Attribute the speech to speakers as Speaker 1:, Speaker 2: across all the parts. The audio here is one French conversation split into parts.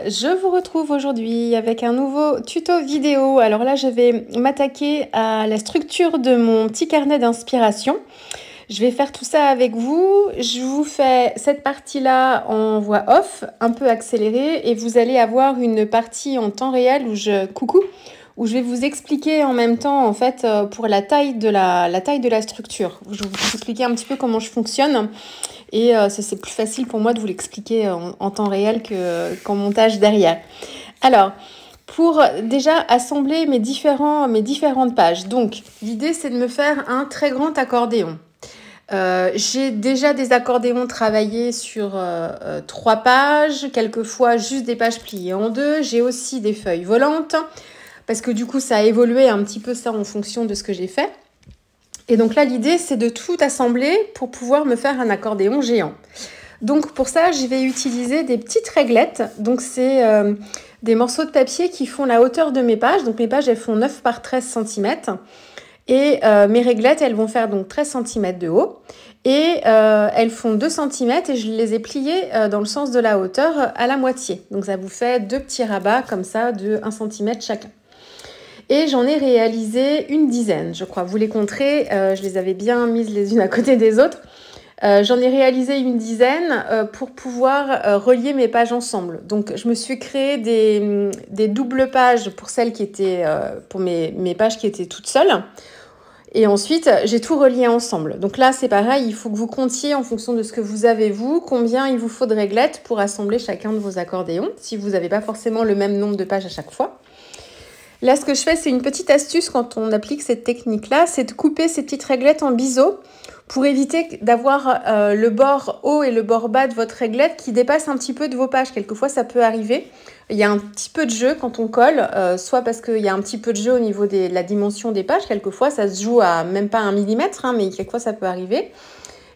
Speaker 1: je vous retrouve aujourd'hui avec un nouveau tuto vidéo. Alors là, je vais m'attaquer à la structure de mon petit carnet d'inspiration. Je vais faire tout ça avec vous. Je vous fais cette partie-là en voix off, un peu accélérée, et vous allez avoir une partie en temps réel où où je vais vous expliquer en même temps, en fait, pour la taille de la structure. Je vais vous expliquer un petit peu comment je fonctionne. Et c'est plus facile pour moi de vous l'expliquer en temps réel qu'en montage derrière. Alors, pour déjà assembler mes différentes pages. Donc, l'idée, c'est de me faire un très grand accordéon. J'ai déjà des accordéons travaillés sur 3 pages, quelquefois juste des pages pliées en 2. J'ai aussi des feuilles volantes, parce que du coup, ça a évolué un petit peu ça en fonction de ce que j'ai fait. Et donc là, l'idée, c'est de tout assembler pour pouvoir me faire un accordéon géant. Donc pour ça, je vais utiliser des petites réglettes. Donc c'est des morceaux de papier qui font la hauteur de mes pages. Donc mes pages, elles font 9 par 13 cm. Et mes réglettes, elles vont faire donc 13 cm de haut. Et elles font 2 cm et je les ai pliées dans le sens de la hauteur à la moitié. Donc ça vous fait 2 petits rabats comme ça de 1 cm chacun. Et j'en ai réalisé une dizaine, je crois. Vous les compterez, je les avais bien mises les unes à côté des autres. J'en ai réalisé une dizaine pour pouvoir relier mes pages ensemble. Donc, je me suis créé des doubles pages pour celles qui étaient, pour mes pages qui étaient toutes seules. Et ensuite, j'ai tout relié ensemble. Donc là, c'est pareil, il faut que vous comptiez en fonction de ce que vous avez vous, combien il vous faut de réglettes pour assembler chacun de vos accordéons, si vous n'avez pas forcément le même nombre de pages à chaque fois. Là, ce que je fais, c'est une petite astuce quand on applique cette technique-là, c'est de couper ces petites réglettes en biseau pour éviter d'avoir le bord haut et le bord bas de votre réglette qui dépassent un petit peu de vos pages. Quelquefois, ça peut arriver. Il y a un petit peu de jeu quand on colle, soit parce qu'il y a un petit peu de jeu au niveau de la dimension des pages. Quelquefois, ça se joue à même pas 1 millimètre, mais quelquefois, ça peut arriver.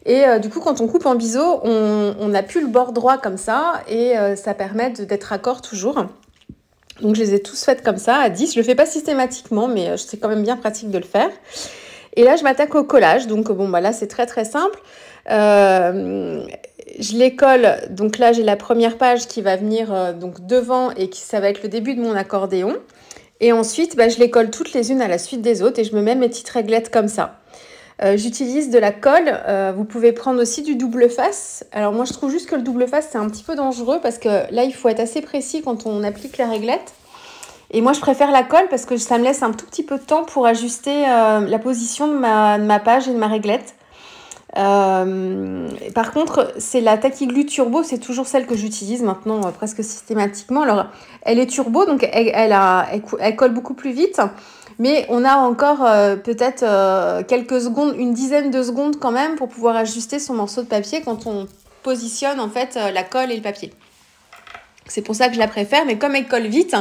Speaker 1: Et du coup, quand on coupe en biseau, on n'a plus le bord droit comme ça et ça permet d'être raccord toujours. Donc, je les ai tous faites comme ça, à 10. Je le fais pas systématiquement, mais c'est quand même bien pratique de le faire. Et là, je m'attaque au collage. Donc, bon, bah là, c'est très, très simple. Je les colle. Donc là, j'ai la première page qui va venir donc devant et ça va être le début de mon accordéon. Et ensuite, bah, je les colle toutes les unes à la suite des autres et je me mets mes petites réglettes comme ça. J'utilise de la colle. Vous pouvez prendre aussi du double face. Alors moi, je trouve juste que le double face, c'est un petit peu dangereux parce que là, il faut être assez précis quand on applique la réglette. Et moi, je préfère la colle parce que ça me laisse un tout petit peu de temps pour ajuster la position de ma page et de ma réglette. Par contre, c'est la Tacky-Glue Turbo, c'est toujours celle que j'utilise maintenant presque systématiquement. Alors, elle est turbo, donc elle colle beaucoup plus vite. Mais on a encore peut-être quelques secondes, une dizaine de secondes quand même pour pouvoir ajuster son morceau de papier quand on positionne en fait la colle et le papier. C'est pour ça que je la préfère, mais comme elle colle vite,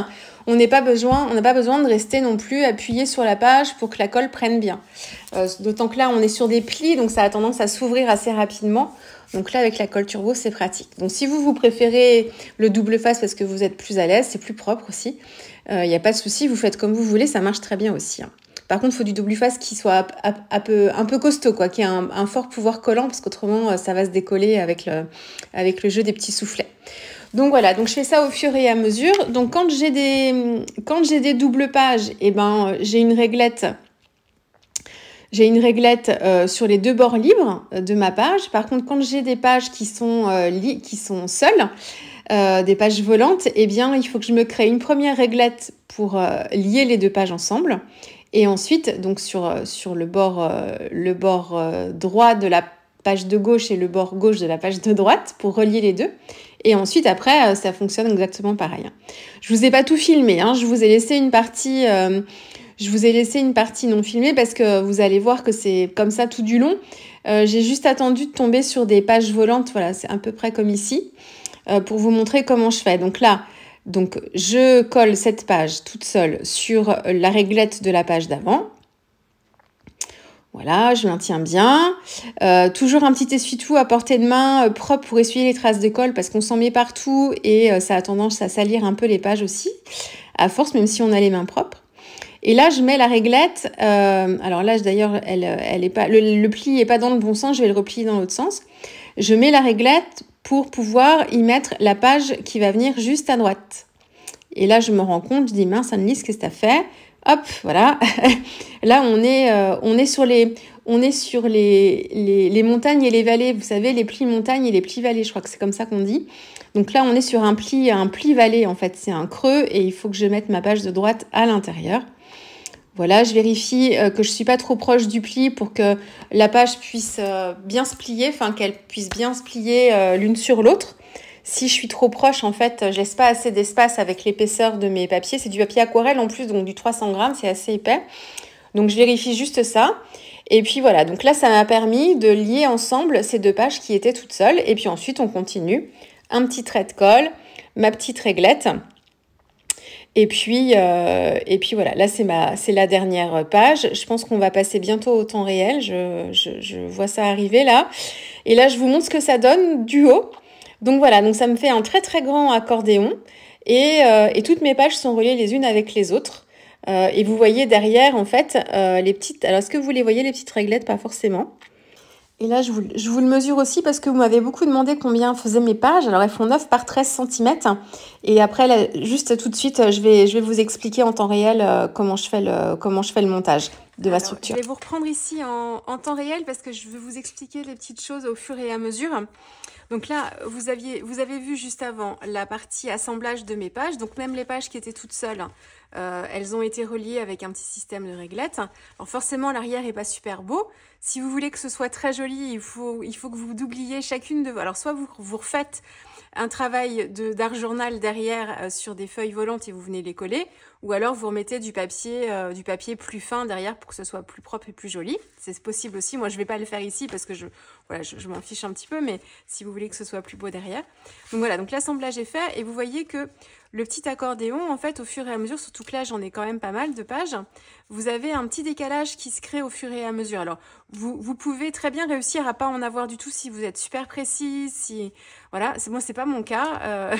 Speaker 1: on n'a pas besoin de rester non plus appuyé sur la page pour que la colle prenne bien. D'autant que là, on est sur des plis, donc ça a tendance à s'ouvrir assez rapidement. Donc là, avec la colle turbo, c'est pratique. Donc si vous préférez le double face parce que vous êtes plus à l'aise, c'est plus propre aussi. Il n'y a pas de souci, vous faites comme vous voulez, ça marche très bien aussi. Par contre, il faut du double face qui soit un peu costaud, quoi, qui ait un fort pouvoir collant, parce qu'autrement, ça va se décoller avec le jeu des petits soufflets. Donc voilà, donc je fais ça au fur et à mesure. Donc quand j'ai des doubles pages, j'ai une réglette sur les 2 bords libres de ma page. Par contre, quand j'ai des pages qui sont seules, des pages volantes, il faut que je me crée une première réglette pour lier les 2 pages ensemble. Et ensuite, donc sur le bord droit de la page de gauche et le bord gauche de la page de droite pour relier les 2. Et ensuite, après, ça fonctionne exactement pareil. Je vous ai pas tout filmé, je vous ai laissé une partie non filmée parce que vous allez voir que c'est comme ça tout du long. J'ai juste attendu de tomber sur des pages volantes, voilà, c'est à peu près comme ici, pour vous montrer comment je fais. Donc là, je colle cette page toute seule sur la réglette de la page d'avant. Voilà, je maintiens bien. Toujours un petit essuie-tout à portée de main propre pour essuyer les traces de colle parce qu'on s'en met partout et ça a tendance à salir un peu les pages aussi, à force, même si on a les mains propres. Et là, je mets la réglette. Alors là, d'ailleurs, elle est pas, le pli est pas dans le bon sens. Je vais le replier dans l'autre sens. Je mets la réglette pour pouvoir y mettre la page qui va venir juste à droite. Et là, je me rends compte, je dis mince, Annelise, qu'est-ce que t'as fait? Hop, voilà. Là, on est sur les montagnes et les vallées. Vous savez, les plis montagnes et les plis vallées. Je crois que c'est comme ça qu'on dit. Donc là, on est sur un pli vallée. En fait, c'est un creux et il faut que je mette ma page de droite à l'intérieur. Voilà, je vérifie que je suis pas trop proche du pli pour que la page puisse bien se plier, enfin qu'elle puisse bien se plier l'une sur l'autre. Si je suis trop proche, en fait, je laisse pas assez d'espace avec l'épaisseur de mes papiers. C'est du papier aquarelle en plus, donc du 300 grammes, c'est assez épais. Donc je vérifie juste ça. Et puis voilà, donc là, ça m'a permis de lier ensemble ces deux pages qui étaient toutes seules. Et puis ensuite, on continue. Un petit trait de colle, ma petite réglette. Et puis voilà, là c'est la dernière page. Je pense qu'on va passer bientôt au temps réel. Je vois ça arriver là. Et là, je vous montre ce que ça donne du haut. Donc voilà, donc ça me fait un très très grand accordéon. Et toutes mes pages sont reliées les unes avec les autres. Et vous voyez derrière, en fait, les petites... Alors, est-ce que vous les voyez, les petites réglettes? Pas forcément. Et là, je vous le mesure aussi parce que vous m'avez beaucoup demandé combien faisaient mes pages. Alors, elles font 9 par 13 cm. Et après, là, juste tout de suite, je vais vous expliquer en temps réel comment je fais le montage de ma structure. Je vais vous reprendre ici en temps réel parce que je vais vous expliquer les petites choses au fur et à mesure. Donc là, vous avez vu juste avant la partie assemblage de mes pages. Donc même les pages qui étaient toutes seules, elles ont été reliées avec un petit système de réglettes. Alors forcément, l'arrière est pas super beau. Si vous voulez que ce soit très joli, il faut que vous doubliez chacune de vous. Alors soit vous refaites un travail d'art journal derrière sur des feuilles volantes et vous venez les coller, ou alors vous remettez du papier plus fin derrière pour que ce soit plus propre et plus joli. C'est possible aussi. Moi, je vais pas le faire ici parce que je m'en fiche un petit peu, mais si vous voulez que ce soit plus beau derrière. Donc voilà, donc l'assemblage est fait et vous voyez que le petit accordéon, en fait, au fur et à mesure, surtout que là, j'en ai quand même pas mal de pages, vous avez un petit décalage qui se crée au fur et à mesure. Alors, vous pouvez très bien réussir à pas en avoir du tout si vous êtes super précise, si... Voilà, moi, c'est pas mon cas.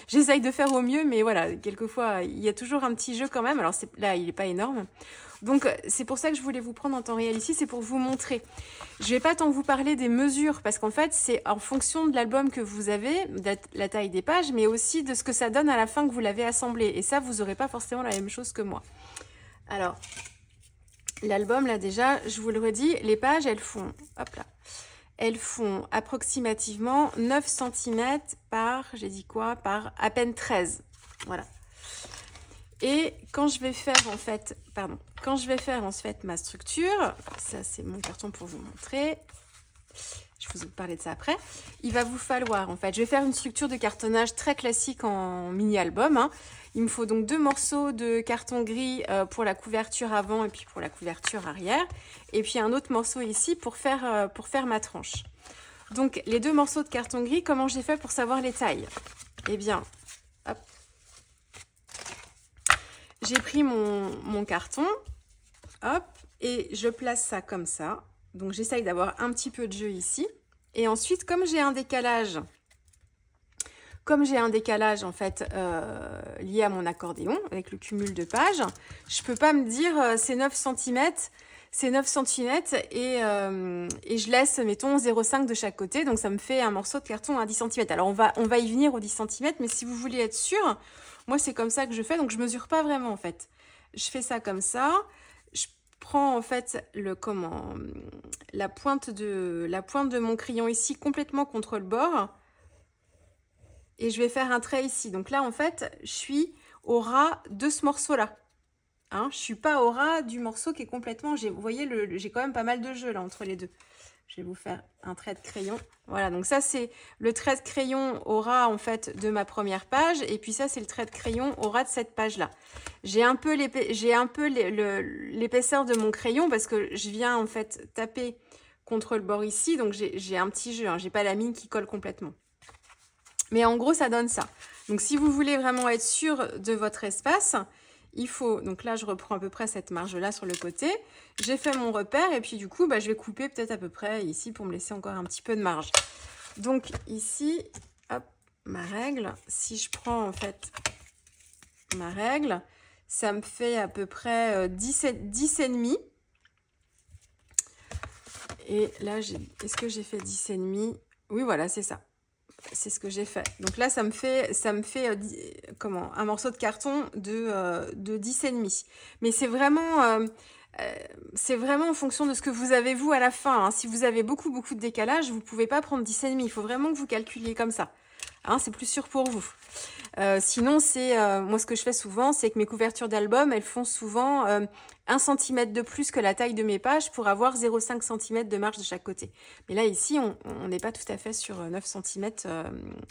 Speaker 1: J'essaye de faire au mieux, mais voilà, quelquefois, il y a toujours un petit jeu quand même. Alors, là, il est pas énorme. Donc, c'est pour ça que je voulais vous prendre en temps réel ici, c'est pour vous montrer. Je vais pas tant vous parler des mesures, parce qu'en fait, c'est en fonction de l'album que vous avez, de la taille des pages, mais aussi de ce que ça donne à la fin que vous l'avez assemblé. Et ça, vous n'aurez pas forcément la même chose que moi. Alors, l'album, là, déjà, je vous le redis, les pages, elles font, hop là, elles font approximativement 9 cm par, j'ai dit quoi, par à peine 13. Voilà. Et quand je vais faire en fait, ma structure, ça c'est mon carton pour vous montrer, je vous parler de ça après, il va vous falloir en fait, je vais faire une structure de cartonnage très classique en mini-album, hein. Il me faut donc 2 morceaux de carton gris pour la couverture avant et puis pour la couverture arrière, et puis un autre morceau ici pour faire ma tranche. Donc les 2 morceaux de carton gris, comment j'ai fait pour savoir les tailles? Eh bien, hop. J'ai pris mon carton, hop, et je place ça comme ça. Donc, j'essaye d'avoir un petit peu de jeu ici. Et ensuite, comme j'ai un décalage en fait lié à mon accordéon, avec le cumul de pages, je peux pas me dire c'est 9 cm, et je laisse, mettons, 0,5 de chaque côté. Donc, ça me fait un morceau de carton à 10 cm. Alors, on va y venir aux 10 cm, mais si vous voulez être sûr... Moi, c'est comme ça que je fais, donc je mesure pas vraiment, en fait. Je fais ça comme ça. Je prends, en fait, la pointe de mon crayon ici, complètement contre le bord. Et je vais faire un trait ici. Donc là, en fait, je suis au ras de ce morceau-là. Hein, je suis pas au ras du morceau qui est complètement... Vous voyez, j'ai quand même pas mal de jeu, là, entre les deux. Je vais vous faire un trait de crayon. Voilà, donc ça, c'est le trait de crayon au ras, en fait, de ma première page. Et puis ça, c'est le trait de crayon au ras de cette page-là. J'ai un peu l'épaisseur de mon crayon parce que je viens, en fait, taper contre le bord ici. Donc, j'ai un petit jeu. Hein, j'ai pas la mine qui colle complètement. Mais en gros, ça donne ça. Donc, si vous voulez vraiment être sûr de votre espace... Il faut, donc là je reprends à peu près cette marge-là sur le côté. J'ai fait mon repère et puis du coup, je vais couper peut-être à peu près ici pour me laisser encore un petit peu de marge. Donc ici, hop, ma règle. Si je prends en fait ma règle, ça me fait à peu près 10 et demi. Et là, est-ce que j'ai fait 10 et demi? Oui, voilà, c'est ça. C'est ce que j'ai fait. Donc là, ça me fait comment, un morceau de carton de 10 et demi. Mais c'est vraiment en fonction de ce que vous avez vous à la fin. Hein. Si vous avez beaucoup de décalage, vous ne pouvez pas prendre 10 et demi. Il faut vraiment que vous calculiez comme ça. Hein, c'est plus sûr pour vous. Sinon, moi ce que je fais souvent, c'est que mes couvertures d'album, elles font souvent 1 cm de plus que la taille de mes pages pour avoir 0,5 cm de marge de chaque côté. Mais là, ici, on n'est pas tout à fait sur 9 cm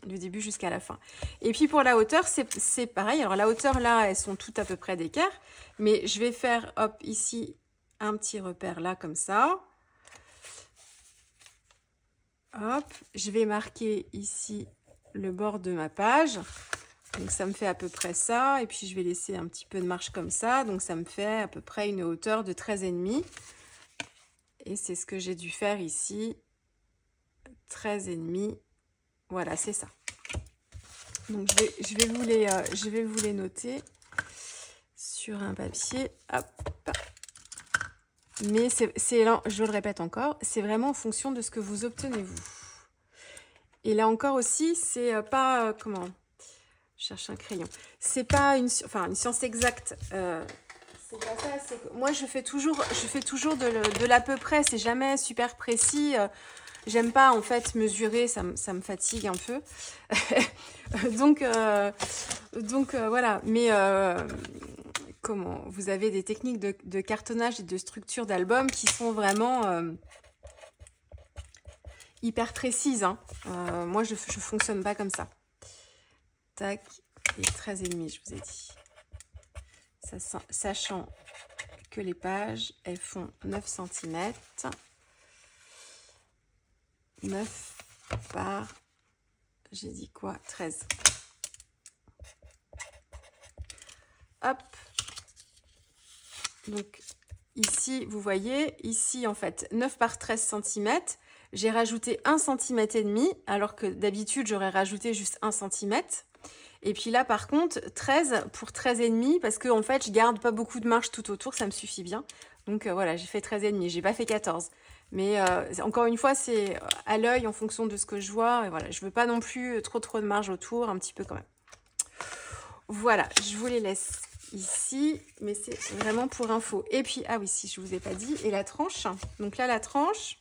Speaker 1: du début jusqu'à la fin. Et puis pour la hauteur, c'est pareil. Alors la hauteur, là, elles sont toutes à peu près d'écart. Mais je vais faire, hop, ici, un petit repère là, comme ça. Hop, je vais marquer ici le bord de ma page. Donc ça me fait à peu près ça, et puis je vais laisser un petit peu de marge comme ça, donc ça me fait à peu près une hauteur de 13,5. Et c'est ce que j'ai dû faire ici, 13,5. Voilà, c'est ça. Donc je vais vous les noter sur un papier. Hop. Mais je le répète encore, c'est vraiment en fonction de ce que vous obtenez vous. Et là encore aussi, c'est pas comment. Je cherche un crayon. C'est pas une science exacte. C'est pas ça. Moi, je fais toujours de l'à peu près. C'est jamais super précis. J'aime pas en fait mesurer. Ça me fatigue un peu. donc voilà. Mais comment vous avez des techniques de cartonnage et de structure d'album qui sont vraiment hyper précises. Hein. Moi, je fonctionne pas comme ça. Tac, et 13,5, je vous ai dit. Sachant que les pages, elles font 9 cm. 9 par, j'ai dit quoi? 13. Hop. Donc, ici, vous voyez, ici, en fait, 9 par 13 cm. J'ai rajouté 1 cm et demi, alors que d'habitude, j'aurais rajouté juste 1 cm. Et puis là, par contre, 13 pour 13,5, parce que en fait, je garde pas beaucoup de marge tout autour, ça me suffit bien. Donc voilà, j'ai fait 13,5, j'ai pas fait 14. Mais encore une fois, c'est à l'œil en fonction de ce que je vois. Et voilà, je veux pas non plus trop de marge autour, un petit peu quand même. Voilà, je vous les laisse ici, mais c'est vraiment pour info. Et puis, ah oui, si je vous ai pas dit, et la tranche. Donc là, la tranche.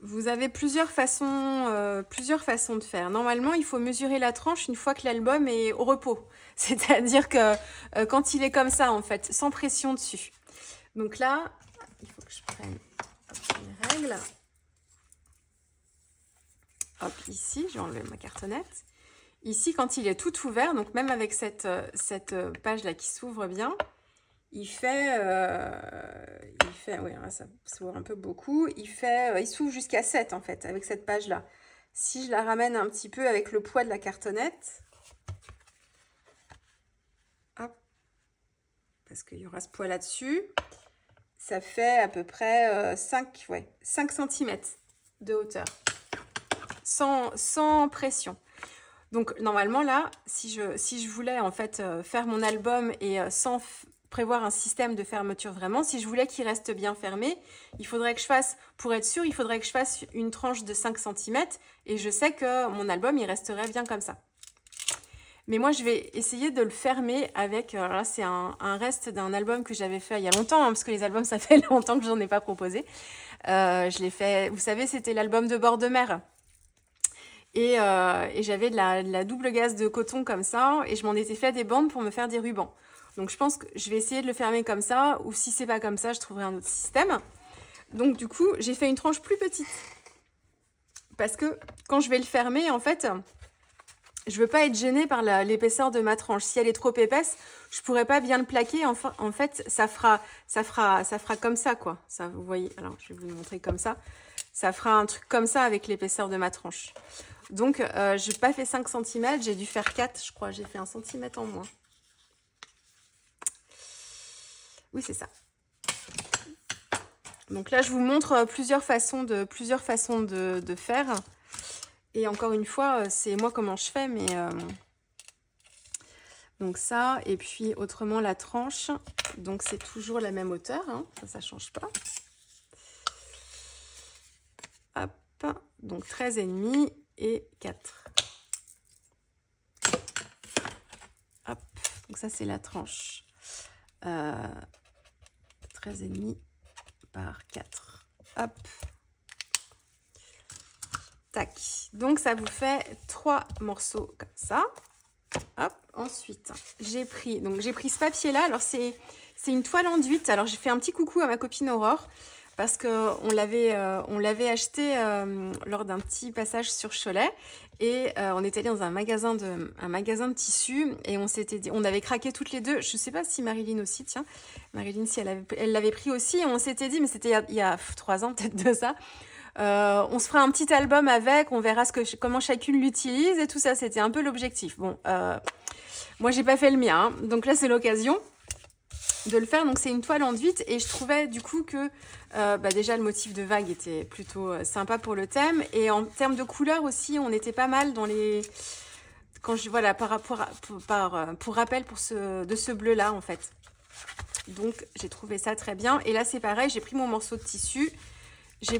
Speaker 1: Vous avez plusieurs façons de faire. Normalement, il faut mesurer la tranche une fois que l'album est au repos. C'est-à-dire que quand il est comme ça, en fait, sans pression dessus. Donc là, il faut que je prenne une règle. Hop, ici, je vais enlever ma cartonnette. Ici, quand il est tout ouvert, donc même avec cette page-là qui s'ouvre bien, il fait, oui, ça s'ouvre un peu beaucoup, il s'ouvre jusqu'à 7 en fait, avec cette page-là. Si je la ramène un petit peu avec le poids de la cartonnette, hop, parce qu'il y aura ce poids là-dessus, ça fait à peu près 5 cm de hauteur, sans pression. Donc normalement là, si je voulais en fait faire mon album et sans prévoir un système de fermeture vraiment, si je voulais qu'il reste bien fermé, il faudrait que je fasse, pour être sûr, il faudrait que je fasse une tranche de 5 cm et je sais que mon album, il resterait bien comme ça. Mais moi, je vais essayer de le fermer avec, alors là, c'est un reste d'un album que j'avais fait il y a longtemps, hein, parce que les albums, ça fait longtemps que j'en ai pas proposé. Je l'ai fait, vous savez, c'était l'album de bord de mer. Et j'avais de la double gaze de coton comme ça, et je m'en étais fait des bandes pour me faire des rubans. Donc je pense que je vais essayer de le fermer comme ça, ou si c'est pas comme ça, je trouverai un autre système. Donc du coup, j'ai fait une tranche plus petite. Parce que quand je vais le fermer, en fait, je veux pas être gênée par l'épaisseur de ma tranche. Si elle est trop épaisse, je pourrais pas bien le plaquer. Enfin, en fait, ça fera comme ça, quoi. Ça, vous voyez, alors je vais vous le montrer comme ça. Ça fera un truc comme ça avec l'épaisseur de ma tranche. Donc, je n'ai pas fait 5 cm, j'ai dû faire 4, je crois. J'ai fait 1 cm en moins. Oui, c'est ça. Donc là, je vous montre plusieurs façons de faire. Et encore une fois, c'est moi comment je fais, mais Donc ça, et puis autrement la tranche, donc c'est toujours la même hauteur, hein, ça change pas. Hop, donc 13,5 et 4. Hop, donc ça c'est la tranche. 13,5 par 4. Hop. Tac. Donc ça vous fait 3 morceaux comme ça. Hop. Ensuite, j'ai pris ce papier là. Alors c'est une toile enduite. Alors j'ai fait un petit coucou à ma copine Aurore parce que on l'avait acheté lors d'un petit passage sur Cholet et on était allé dans un magasin de tissus et on s'était dit, on avait craqué toutes les deux. Je sais pas si Marilyn aussi, tiens, Marilyn si elle l'avait pris aussi. Et on s'était dit, mais c'était il y a 3 ans peut-être de ça. On se fera un petit album avec, on verra comment chacune l'utilise et tout ça, c'était un peu l'objectif. Bon, moi j'ai pas fait le mien, hein, donc là c'est l'occasion de le faire. Donc c'est une toile enduite et je trouvais du coup que déjà le motif de vague était plutôt sympa pour le thème et en termes de couleurs aussi, on était pas mal dans les... Voilà, pour rappel de ce bleu là en fait. Donc j'ai trouvé ça très bien et là c'est pareil, j'ai pris mon morceau de tissu. J'ai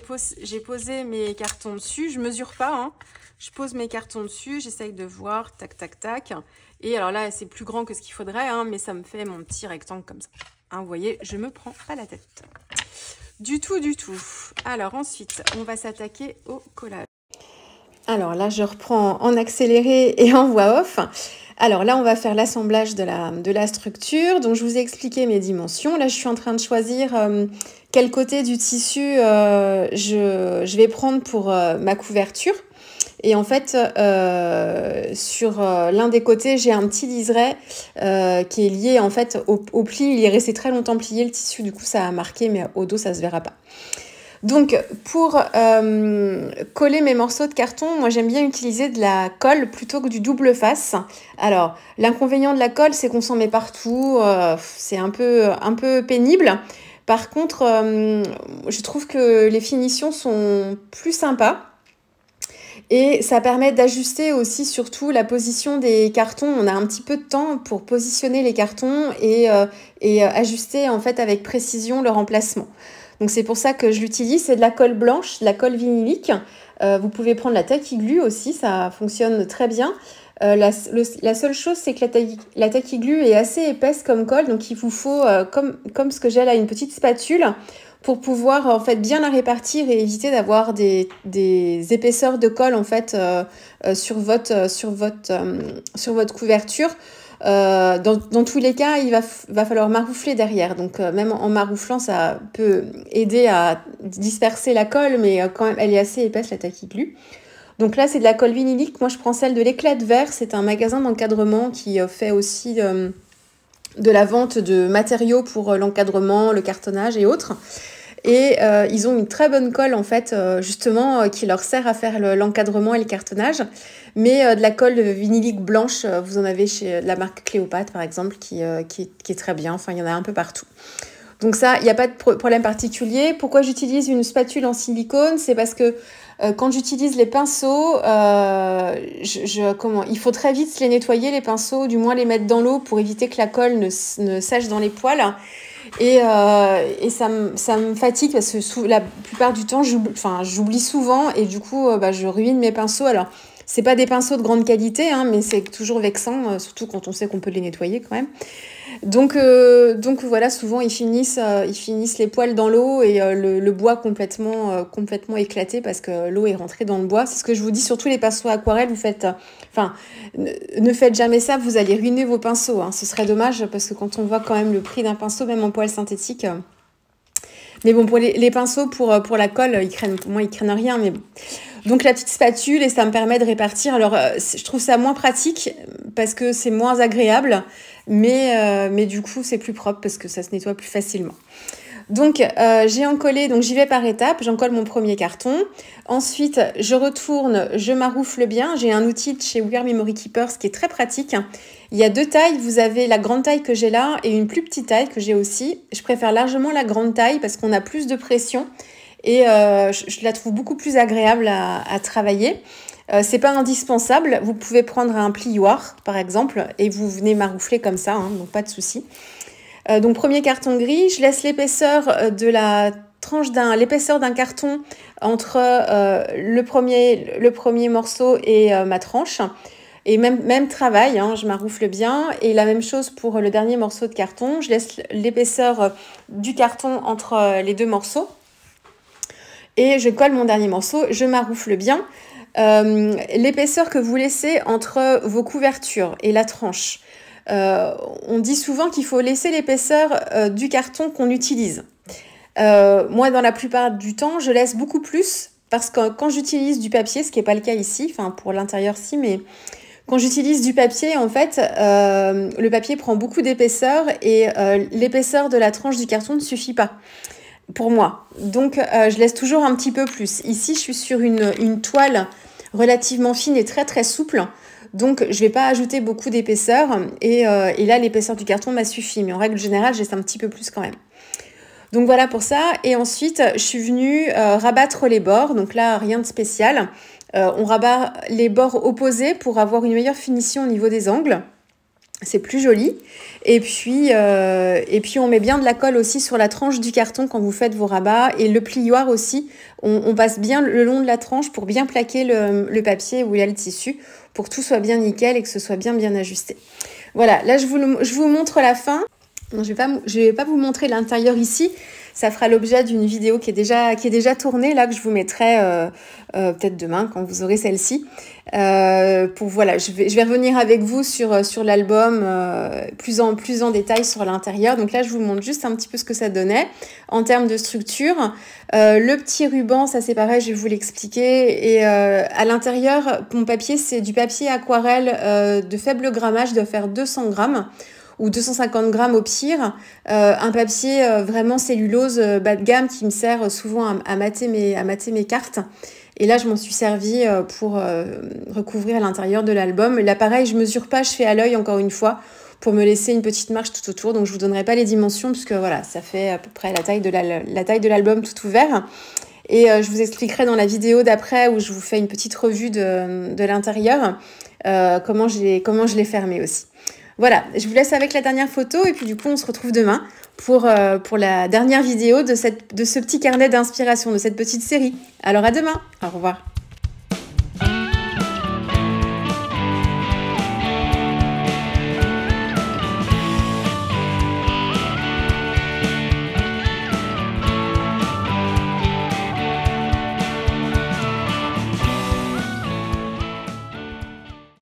Speaker 1: posé mes cartons dessus, je mesure pas, hein. Je pose mes cartons dessus, j'essaye de voir, tac, tac, tac. Et alors là, c'est plus grand que ce qu'il faudrait, hein, mais ça me fait mon petit rectangle comme ça. Hein, vous voyez, je me prends pas la tête. Du tout, du tout. Alors ensuite, on va s'attaquer au collage. Alors là, je reprends en accéléré et en voix off. Alors là, on va faire l'assemblage de la structure. Donc, je vous ai expliqué mes dimensions. Là, je suis en train de choisir quel côté du tissu je vais prendre pour ma couverture. Et en fait, sur l'un des côtés, j'ai un petit liseré qui est lié en fait au pli. Il est resté très longtemps plié, le tissu. Du coup, ça a marqué, mais au dos, ça se verra pas. Donc, pour coller mes morceaux de carton, moi j'aime bien utiliser de la colle plutôt que du double face. Alors, l'inconvénient de la colle, c'est qu'on s'en met partout, c'est un peu pénible. Par contre, je trouve que les finitions sont plus sympas. Et ça permet d'ajuster aussi surtout la position des cartons. On a un petit peu de temps pour positionner les cartons et ajuster en fait avec précision leur emplacement. Donc c'est pour ça que je l'utilise, c'est de la colle blanche, de la colle vinylique. Vous pouvez prendre la Tacky Glue aussi, ça fonctionne très bien. La seule chose, c'est que la Tacky Glue est assez épaisse comme colle, donc il vous faut, comme ce que j'ai là, une petite spatule pour pouvoir en fait bien la répartir et éviter d'avoir des épaisseurs de colle en fait sur votre couverture. Dans tous les cas, il va falloir maroufler derrière. Donc, même en marouflant, ça peut aider à disperser la colle, mais quand même, elle est assez épaisse, la Tacky Glue. Donc là, c'est de la colle vinylique. Moi, je prends celle de l'Éclat de Verre. C'est un magasin d'encadrement qui fait aussi de la vente de matériaux pour l'encadrement, le cartonnage et autres. Et ils ont une très bonne colle en fait justement qui leur sert à faire l'encadrement et le cartonnage, mais de la colle vinylique blanche, vous en avez chez la marque Cléopâtre par exemple qui est très bien, enfin il y en a un peu partout. Donc ça, il n'y a pas de problème particulier. Pourquoi j'utilise une spatule en silicone? C'est parce que quand j'utilise les pinceaux, il faut très vite les nettoyer les pinceaux, du moins les mettre dans l'eau pour éviter que la colle ne sèche dans les poils. Et ça me fatigue parce que la plupart du temps, j'oublie souvent et du coup, je ruine mes pinceaux. Alors, c'est pas des pinceaux de grande qualité, hein, mais c'est toujours vexant, surtout quand on sait qu'on peut les nettoyer quand même. Donc voilà, souvent ils finissent les poils dans l'eau et le bois complètement éclaté parce que l'eau est rentrée dans le bois. C'est ce que je vous dis, surtout les pinceaux aquarelles, ne faites jamais ça, vous allez ruiner vos pinceaux, hein. Ce serait dommage parce que quand on voit quand même le prix d'un pinceau, même en poil synthétique. Mais bon, pour les pinceaux, pour la colle, pour moi, ils craignent rien, mais bon. Donc la petite spatule et ça me permet de répartir. Alors je trouve ça moins pratique parce que c'est moins agréable, mais du coup c'est plus propre parce que ça se nettoie plus facilement. Donc j'ai encollé, donc j'y vais par étapes, j'encolle mon premier carton. Ensuite je retourne, je maroufle bien. J'ai un outil de chez We Are Memory Keepers qui est très pratique. Il y a 2 tailles, vous avez la grande taille que j'ai là et une plus petite taille que j'ai aussi. Je préfère largement la grande taille parce qu'on a plus de pression. Et je la trouve beaucoup plus agréable à travailler. C'est pas indispensable, vous pouvez prendre un plioir par exemple et vous venez maroufler comme ça, hein, donc pas de souci. Donc premier carton gris, je laisse l'épaisseur de la tranche l'épaisseur d'un carton entre le premier morceau et ma tranche. Et même travail, hein, je maroufle bien. Et la même chose pour le dernier morceau de carton, je laisse l'épaisseur du carton entre les deux morceaux. Et je colle mon dernier morceau, je maroufle bien. L'épaisseur que vous laissez entre vos couvertures et la tranche. On dit souvent qu'il faut laisser l'épaisseur du carton qu'on utilise. Moi, dans la plupart du temps, je laisse beaucoup plus parce que quand j'utilise du papier, ce qui n'est pas le cas ici, enfin pour l'intérieur si, mais quand j'utilise du papier, en fait, le papier prend beaucoup d'épaisseur et l'épaisseur de la tranche du carton ne suffit pas pour moi. Donc, je laisse toujours un petit peu plus. Ici, je suis sur une toile relativement fine et très très souple. Donc, je ne vais pas ajouter beaucoup d'épaisseur. Et là, l'épaisseur du carton m'a suffi. Mais en règle générale, je laisse un petit peu plus quand même. Donc, voilà pour ça. Et ensuite, je suis venue rabattre les bords. Donc là, rien de spécial. On rabat les bords opposés pour avoir une meilleure finition au niveau des angles. C'est plus joli. Et puis, on met bien de la colle aussi sur la tranche du carton quand vous faites vos rabats. Et le plioir aussi, on passe bien le long de la tranche pour bien plaquer le papier où il y a le tissu, pour que tout soit bien nickel et que ce soit bien ajusté. Voilà, là je vous montre la fin. Non, je vais pas vous montrer l'intérieur ici. Ça fera l'objet d'une vidéo qui est déjà tournée, là, que je vous mettrai peut-être demain quand vous aurez celle-ci. Voilà, je vais revenir avec vous sur l'album plus en détail sur l'intérieur. Donc là, je vous montre juste un petit peu ce que ça donnait en termes de structure. Le petit ruban, ça c'est pareil, je vais vous l'expliquer. Et à l'intérieur, mon papier, c'est du papier aquarelle de faible grammage, doit faire 200 grammes. Ou 250 grammes au pire, un papier vraiment cellulose bas de gamme qui me sert souvent à mater mes cartes. Et là, je m'en suis servi pour recouvrir l'intérieur de l'album. Là, pareil, je mesure pas, je fais à l'œil encore une fois pour me laisser une petite marge tout autour. Donc, je vous donnerai pas les dimensions puisque voilà, ça fait à peu près la taille de l'album tout ouvert. Et je vous expliquerai dans la vidéo d'après où je vous fais une petite revue de l'intérieur comment je l'ai fermé aussi. Voilà, je vous laisse avec la dernière photo et puis du coup, on se retrouve demain pour la dernière vidéo de ce petit carnet d'inspiration, de cette petite série. Alors à demain, au revoir.